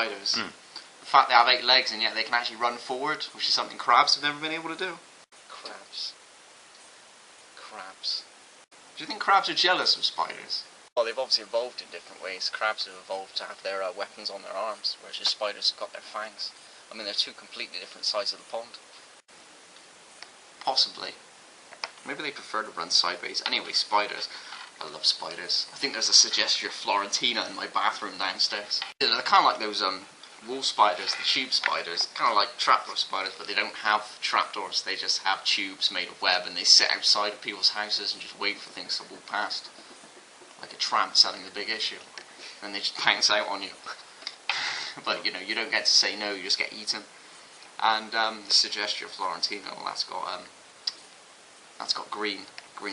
spiders. The fact they have 8 legs and yet they can actually run forward, which is something crabs have never been able to do. Crabs. Do you think crabs are jealous of spiders? Well, they've obviously evolved in different ways. Crabs have evolved to have their weapons on their arms, whereas the spiders have got their fangs. I mean, they're two completely different sides of the pond. Possibly. Maybe they prefer to run sideways. Anyway, spiders. I love spiders. I think there's a Suggestia Florentina in my bathroom downstairs. They're kind of like those wool spiders, the tube spiders. Kind of like trapdoor spiders, but they don't have trapdoors. They just have tubes made of web, and they sit outside of people's houses and just wait for things to walk past. Like a tramp selling the big issue. And they just pounce out on you. But, you know, you don't get to say no, you just get eaten. And the Suggestia Florentina, well, that's got green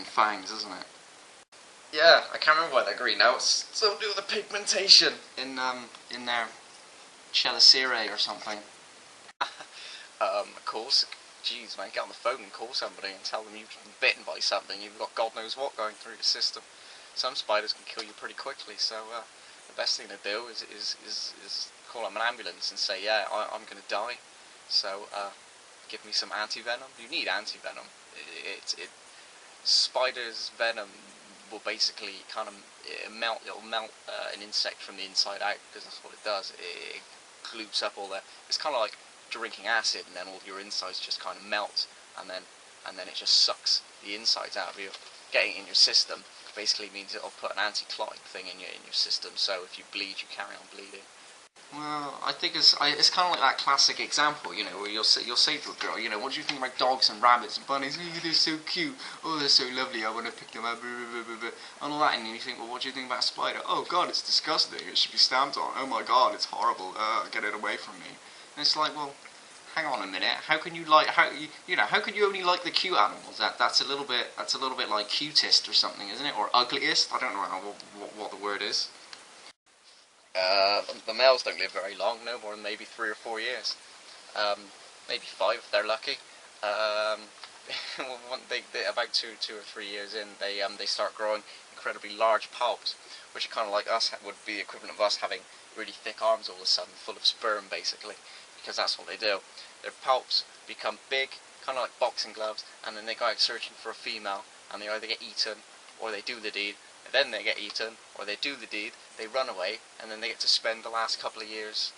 fangs, isn't it? Yeah, I can't remember why they're green now. It's something to do with the pigmentation in their chelicerae or something. Of course. Jeez, man, get on the phone and call somebody and tell them you've been bitten by something. You've got God knows what going through your system. Some spiders can kill you pretty quickly, so the best thing to do is call up an ambulance and say, yeah, I'm going to die, so give me some anti-venom. You need anti-venom. Spider's venom will basically kind of melt an insect from the inside out, because that's what it does. It glutes up all that. It's kind of like drinking acid, and then all your insides just kind of melt, and then it just sucks the insides out of you. Getting it in your system basically means it'll put an anti-clotting thing in your system, so if you bleed, you carry on bleeding. Well, I think it's kind of like that classic example, you know, where you'll say to a girl, you know, what do you think about dogs and rabbits and bunnies? Oh, they're so cute. Oh, they're so lovely. I want to pick them up. Blah, blah, blah, blah. And all that, and you think, well, what do you think about a spider? Oh God, it's disgusting. It should be stamped on. Oh my God, it's horrible. Get it away from me. And it's like, well, hang on a minute. How can you how can you only like the cute animals? That's a little bit like cutest or something, isn't it? Or ugliest? I don't know what the word is. The males don't live very long, no more than maybe 3 or 4 years. Maybe 5 if they're lucky. About 2 or 3 years in, they start growing incredibly large palps, which are kind of like us, would be the equivalent of us having really thick arms all of a sudden, full of sperm basically, because that's what they do. Their palps become big, kind of like boxing gloves, and then they go out searching for a female, and they either get eaten, or they do the deed. Then they get eaten, or they do the deed, they run away, and then they get to spend the last couple of years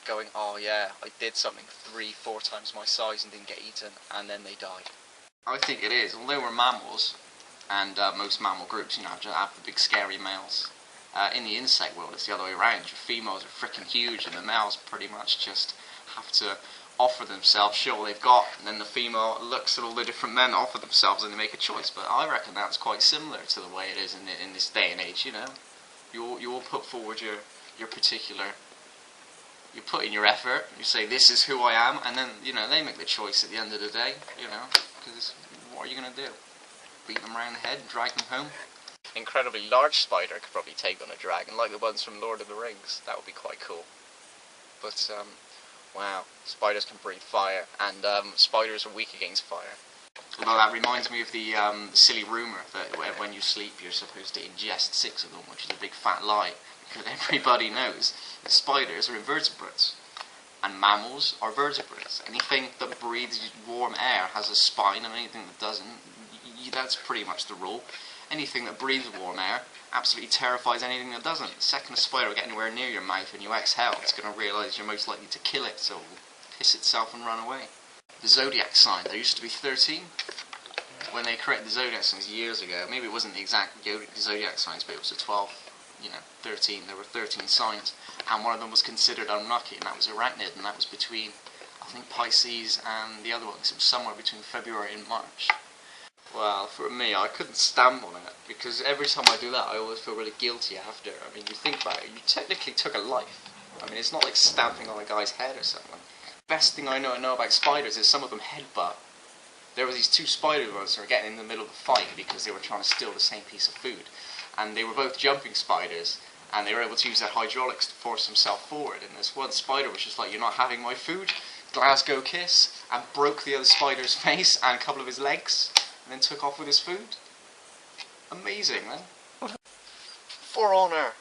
going, oh yeah, I did something 3-4 times my size and didn't get eaten, and then they died. I think it is. Although we're mammals, and most mammal groups, you know, have the big scary males. In the insect world, it's the other way around. Your females are freaking huge, and the males pretty much just have to offer themselves, show what they've got, and then the female looks at all the different men that offer themselves and they make a choice. But I reckon that's quite similar to the way it is in this day and age, you know. You all put forward your particular, you put in your effort, you say this is who I am, and then, you know, they make the choice at the end of the day, you know, because what are you going to do? Beat them around the head and drag them home? Incredibly large spider could probably take on a dragon, like the ones from Lord of the Rings. That would be quite cool. But, wow, spiders can breathe fire, and spiders are weak against fire. Although that reminds me of the silly rumour that when you sleep you're supposed to ingest 6 of them, which is a big fat lie, because everybody knows that spiders are invertebrates, and mammals are vertebrates. Anything that breathes warm air has a spine, and anything that doesn't, that's pretty much the rule. Anything that breathes warm air absolutely terrifies anything that doesn't. The second a spider will get anywhere near your mouth and you exhale, it's going to realise you're most likely to kill it, so it will piss itself and run away. The zodiac sign, there used to be 13. When they created the zodiac signs years ago, maybe it wasn't the exact zodiac signs, but it was a 12, 13. There were 13 signs, and one of them was considered unlucky, and that was arachnid, and that was between, I think, Pisces and the other ones. It was somewhere between February and March. Well, for me, I couldn't stamp on it, because every time I do that, I always feel really guilty after. I mean, you think about it, you technically took a life. I mean, it's not like stamping on a guy's head or something. Best thing I know about spiders is some of them headbutt. There were these 2 spiders once that were getting in the middle of a fight because they were trying to steal the same piece of food. And they were both jumping spiders, and they were able to use their hydraulics to force themselves forward. And this one spider was just like, you're not having my food, Glasgow kiss, and broke the other spider's face and a couple of his legs, and then took off with his food. Amazing, man. For honour.